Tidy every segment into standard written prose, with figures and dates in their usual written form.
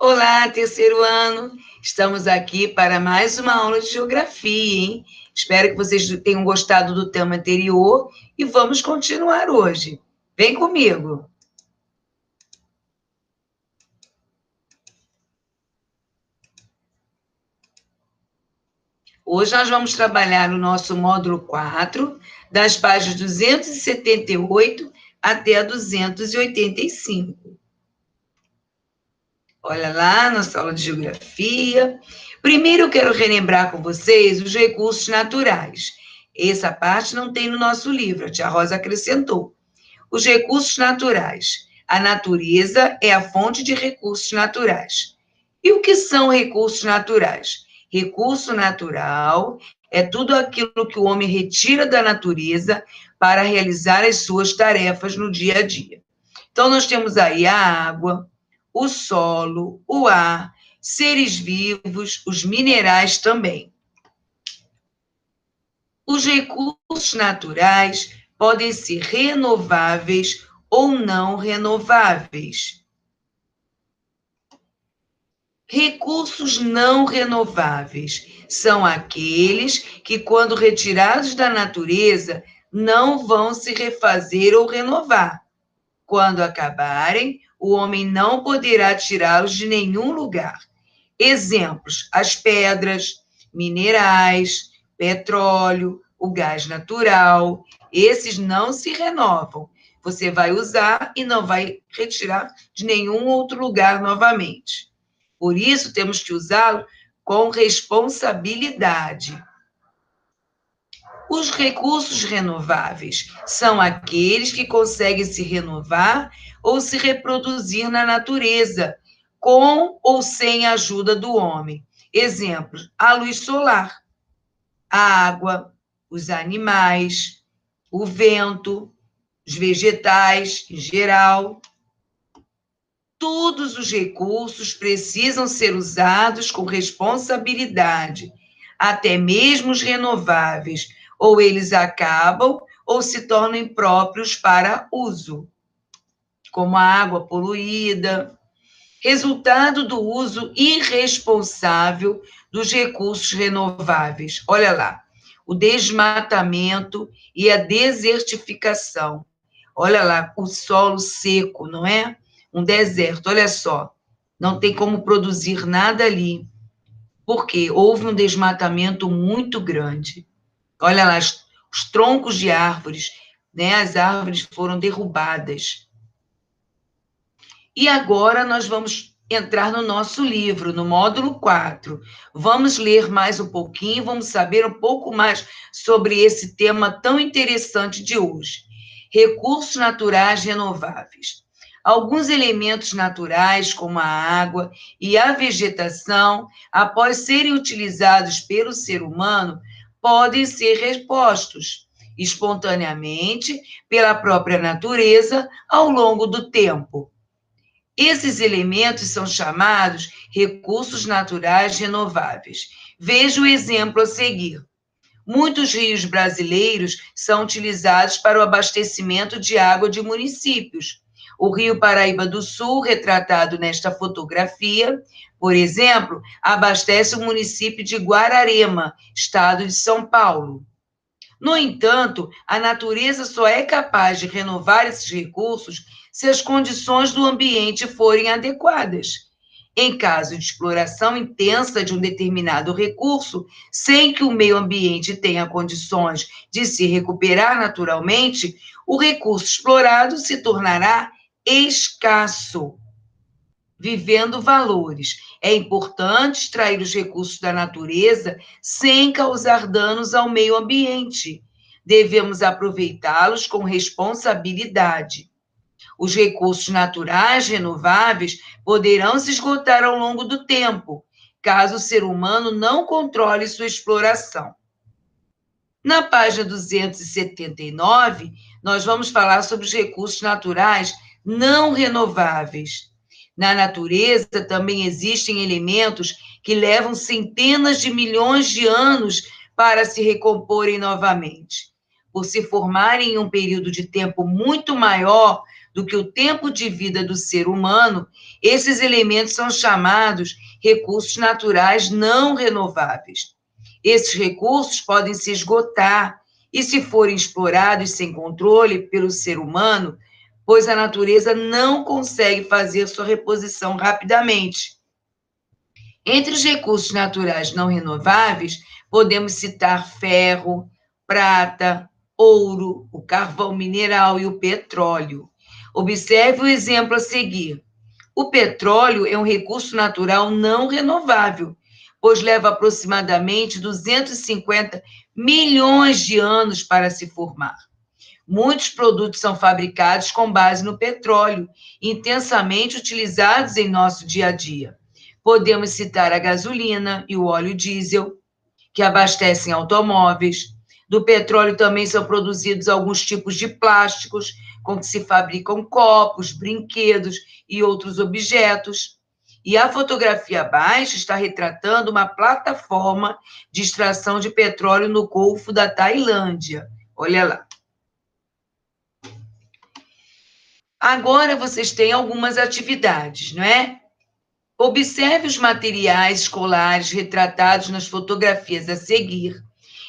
Olá, terceiro ano. Estamos aqui para mais uma aula de geografia, hein? Espero que vocês tenham gostado do tema anterior e vamos continuar hoje. Vem comigo. Hoje nós vamos trabalhar o nosso módulo 4, das páginas 278 até a 285. Olha lá, nossa aula de geografia. Primeiro eu quero relembrar com vocês os recursos naturais. Essa parte não tem no nosso livro, a tia Rosa acrescentou. Os recursos naturais. A natureza é a fonte de recursos naturais. E o que são recursos naturais? Recurso natural é tudo aquilo que o homem retira da natureza para realizar as suas tarefas no dia a dia. Então, nós temos aí a água, o solo, o ar, seres vivos, os minerais também. Os recursos naturais podem ser renováveis ou não renováveis. Recursos não renováveis são aqueles que, quando retirados da natureza, não vão se refazer ou renovar. Quando acabarem, o homem não poderá tirá-los de nenhum lugar. Exemplos: as pedras, minerais, petróleo, o gás natural, esses não se renovam. Você vai usar e não vai retirar de nenhum outro lugar novamente. Por isso, temos que usá-lo com responsabilidade. Os recursos renováveis são aqueles que conseguem se renovar ou se reproduzir na natureza, com ou sem a ajuda do homem. Exemplos: a luz solar, a água, os animais, o vento, os vegetais em geral. Todos os recursos precisam ser usados com responsabilidade, até mesmo os renováveis, ou eles acabam ou se tornam impróprios para uso, como a água poluída, resultado do uso irresponsável dos recursos renováveis. Olha lá, o desmatamento e a desertificação. Olha lá, o solo seco, não é? Um deserto, olha só, não tem como produzir nada ali, porque houve um desmatamento muito grande. Olha lá, os troncos de árvores, né? As árvores foram derrubadas. E agora nós vamos entrar no nosso livro, no módulo 4. Vamos ler mais um pouquinho, vamos saber um pouco mais sobre esse tema tão interessante de hoje. Recursos naturais renováveis. Alguns elementos naturais, como a água e a vegetação, após serem utilizados pelo ser humano, podem ser repostos espontaneamente pela própria natureza ao longo do tempo. Esses elementos são chamados recursos naturais renováveis. Veja o exemplo a seguir. Muitos rios brasileiros são utilizados para o abastecimento de água de municípios. O Rio Paraíba do Sul, retratado nesta fotografia, por exemplo, abastece o município de Guararema, estado de São Paulo. No entanto, a natureza só é capaz de renovar esses recursos se as condições do ambiente forem adequadas. Em caso de exploração intensa de um determinado recurso, sem que o meio ambiente tenha condições de se recuperar naturalmente, o recurso explorado se tornará escasso, vivendo valores. É importante extrair os recursos da natureza sem causar danos ao meio ambiente. Devemos aproveitá-los com responsabilidade. Os recursos naturais renováveis poderão se esgotar ao longo do tempo, caso o ser humano não controle sua exploração. Na página 279, nós vamos falar sobre os recursos naturais não renováveis. Na natureza também existem elementos que levam centenas de milhões de anos para se recomporem novamente. Por se formarem em um período de tempo muito maior do que o tempo de vida do ser humano, esses elementos são chamados recursos naturais não renováveis. Esses recursos podem se esgotar e, se forem explorados sem controle pelo ser humano, pois a natureza não consegue fazer sua reposição rapidamente. Entre os recursos naturais não renováveis, podemos citar ferro, prata, ouro, o carvão mineral e o petróleo. Observe o exemplo a seguir. O petróleo é um recurso natural não renovável, pois leva aproximadamente 250 milhões de anos para se formar. Muitos produtos são fabricados com base no petróleo, intensamente utilizados em nosso dia a dia. Podemos citar a gasolina e o óleo diesel, que abastecem automóveis. Do petróleo também são produzidos alguns tipos de plásticos, com que se fabricam copos, brinquedos e outros objetos. E a fotografia abaixo está retratando uma plataforma de extração de petróleo no Golfo da Tailândia. Olha lá. Agora vocês têm algumas atividades, não é? Observe os materiais escolares retratados nas fotografias a seguir.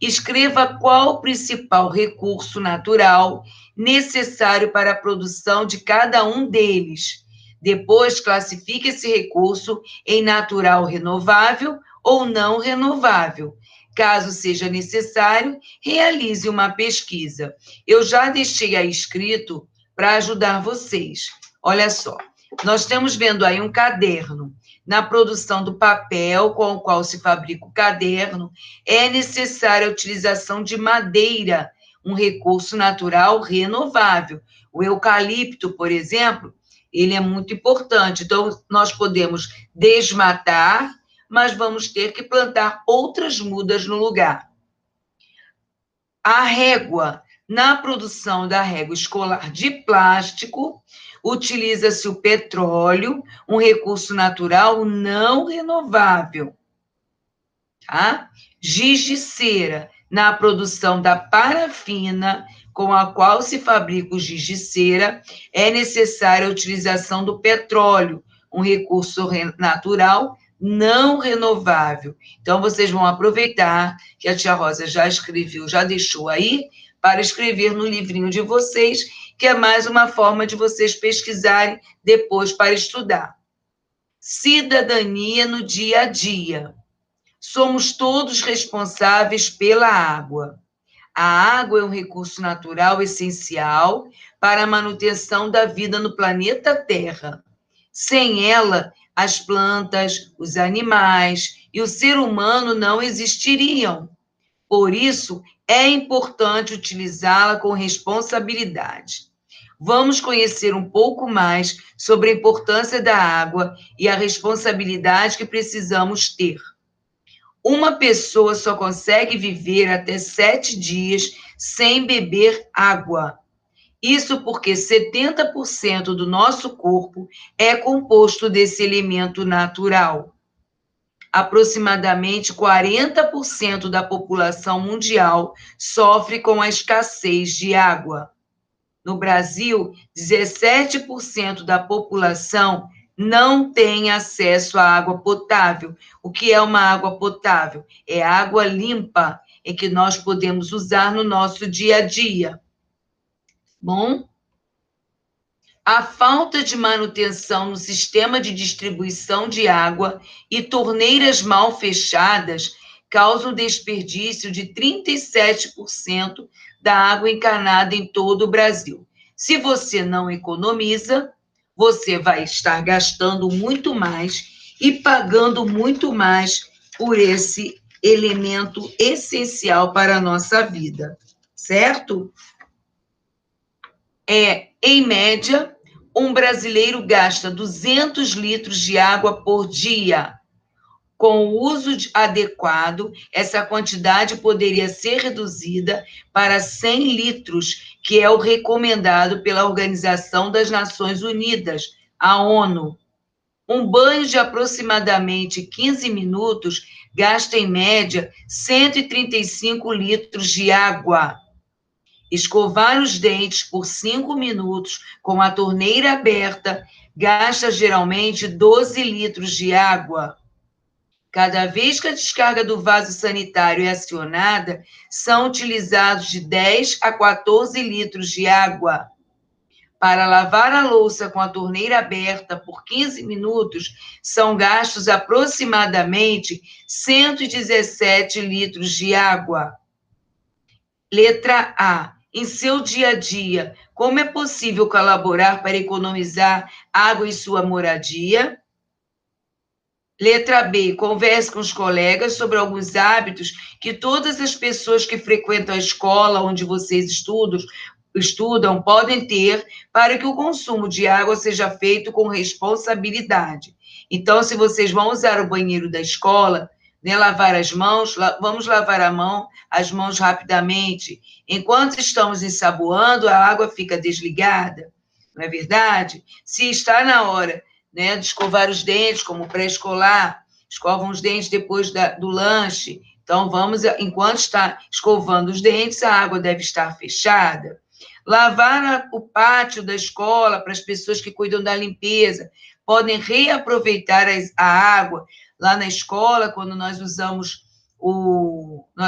Escreva qual o principal recurso natural necessário para a produção de cada um deles. Depois, classifique esse recurso em natural renovável ou não renovável. Caso seja necessário, realize uma pesquisa. Eu já deixei aí escrito para ajudar vocês. Olha só, nós estamos vendo aí um caderno. Na produção do papel com o qual se fabrica o caderno, é necessária a utilização de madeira, um recurso natural renovável. O eucalipto, por exemplo, ele é muito importante. Então, nós podemos desmatar, mas vamos ter que plantar outras mudas no lugar. A régua. Na produção da régua escolar de plástico, utiliza-se o petróleo, um recurso natural não renovável. Tá? Giz de cera. Na produção da parafina, com a qual se fabrica o giz de cera, é necessária a utilização do petróleo, um recurso natural não renovável. Então, vocês vão aproveitar que a tia Rosa já escreveu, já deixou aí, para escrever no livrinho de vocês, que é mais uma forma de vocês pesquisarem depois para estudar. Cidadania no dia a dia. Somos todos responsáveis pela água. A água é um recurso natural essencial para a manutenção da vida no planeta Terra. Sem ela, as plantas, os animais e o ser humano não existiriam. Por isso, é importante utilizá-la com responsabilidade. Vamos conhecer um pouco mais sobre a importância da água e a responsabilidade que precisamos ter. Uma pessoa só consegue viver até 7 dias sem beber água. Isso porque 70% do nosso corpo é composto desse elemento natural. Aproximadamente 40% da população mundial sofre com a escassez de água. No Brasil, 17% da população não tem acesso à água potável. O que é uma água potável? É água limpa, em que nós podemos usar no nosso dia a dia. Bom? A falta de manutenção no sistema de distribuição de água e torneiras mal fechadas causam desperdício de 37% da água encanada em todo o Brasil. Se você não economiza, você vai estar gastando muito mais e pagando muito mais por esse elemento essencial para a nossa vida, certo? Em média, um brasileiro gasta 200 litros de água por dia. Com o uso adequado, essa quantidade poderia ser reduzida para 100 litros, que é o recomendado pela Organização das Nações Unidas, a ONU. Um banho de aproximadamente 15 minutos gasta, em média, 135 litros de água. Escovar os dentes por 5 minutos com a torneira aberta gasta geralmente 12 litros de água. Cada vez que a descarga do vaso sanitário é acionada, são utilizados de 10 a 14 litros de água. Para lavar a louça com a torneira aberta por 15 minutos, são gastos aproximadamente 117 litros de água. Letra A. Em seu dia a dia, como é possível colaborar para economizar água em sua moradia? Letra B. Converse com os colegas sobre alguns hábitos que todas as pessoas que frequentam a escola onde vocês estudam podem ter para que o consumo de água seja feito com responsabilidade. Então, se vocês vão usar o banheiro da escola, né, lavar as mãos, vamos lavar as mãos rapidamente. Enquanto estamos ensaboando, a água fica desligada, não é verdade? Se está na hora, né, de escovar os dentes, como pré-escolar, escovam os dentes depois do lanche. Então, enquanto está escovando os dentes, a água deve estar fechada. Lavar o pátio da escola para as pessoas que cuidam da limpeza, podem reaproveitar a água lá na escola, quando nós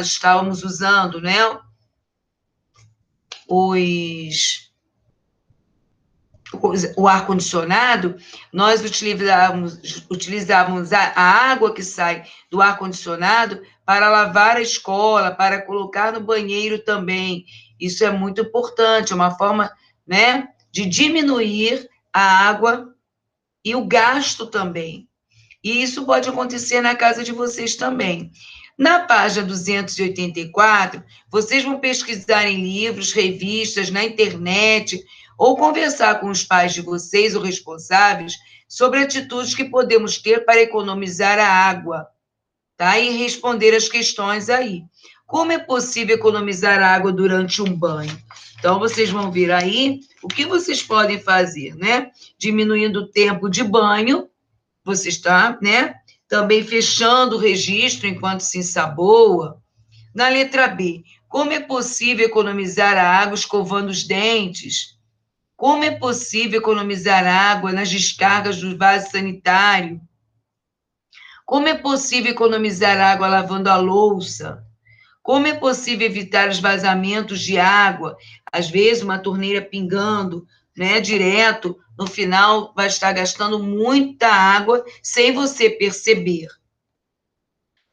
estávamos usando, né, o ar-condicionado, nós utilizávamos a água que sai do ar-condicionado para lavar a escola, para colocar no banheiro também. Isso é muito importante, é uma forma, né, de diminuir a água e o gasto também. E isso pode acontecer na casa de vocês também. Na página 284, vocês vão pesquisar em livros, revistas, na internet, ou conversar com os pais de vocês, ou responsáveis, sobre atitudes que podemos ter para economizar a água, tá? E responder as questões aí. Como é possível economizar a água durante um banho? Então, vocês vão ver aí o que vocês podem fazer, né? Diminuindo o tempo de banho, você está, né? Também fechando o registro enquanto se ensaboa. Na letra B, como é possível economizar a água escovando os dentes? Como é possível economizar água nas descargas do vaso sanitário? Como é possível economizar água lavando a louça? Como é possível evitar os vazamentos de água? Às vezes, uma torneira pingando, né, direto, no final vai estar gastando muita água sem você perceber.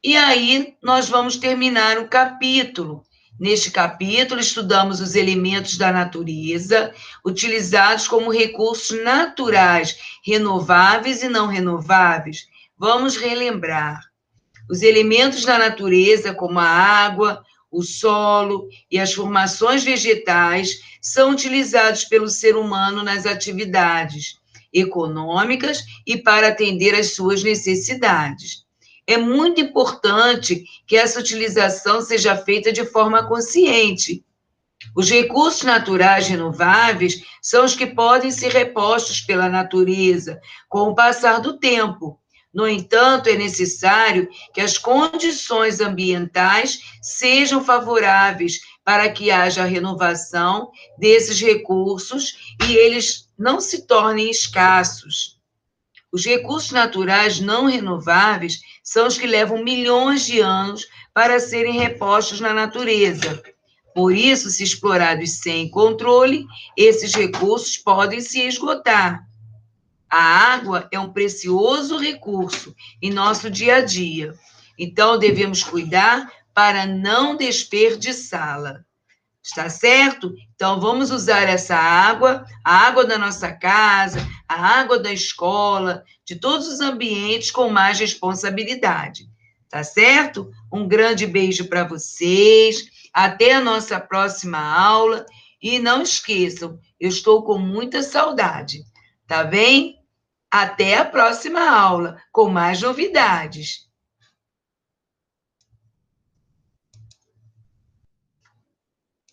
E aí, nós vamos terminar o capítulo. Neste capítulo, estudamos os elementos da natureza, utilizados como recursos naturais, renováveis e não renováveis. Vamos relembrar. Os elementos da natureza, como a água, o solo e as formações vegetais, são utilizados pelo ser humano nas atividades econômicas e para atender às suas necessidades. É muito importante que essa utilização seja feita de forma consciente. Os recursos naturais renováveis são os que podem ser repostos pela natureza com o passar do tempo. No entanto, é necessário que as condições ambientais sejam favoráveis para que haja a renovação desses recursos e eles não se tornem escassos. Os recursos naturais não renováveis são os que levam milhões de anos para serem repostos na natureza. Por isso, se explorados sem controle, esses recursos podem se esgotar. A água é um precioso recurso em nosso dia a dia. Então, devemos cuidar para não desperdiçá-la. Está certo? Então, vamos usar essa água, a água da nossa casa, a água da escola, de todos os ambientes com mais responsabilidade. Tá certo? Um grande beijo para vocês. Até a nossa próxima aula. E não esqueçam, eu estou com muita saudade. Tá bem? Até a próxima aula, com mais novidades.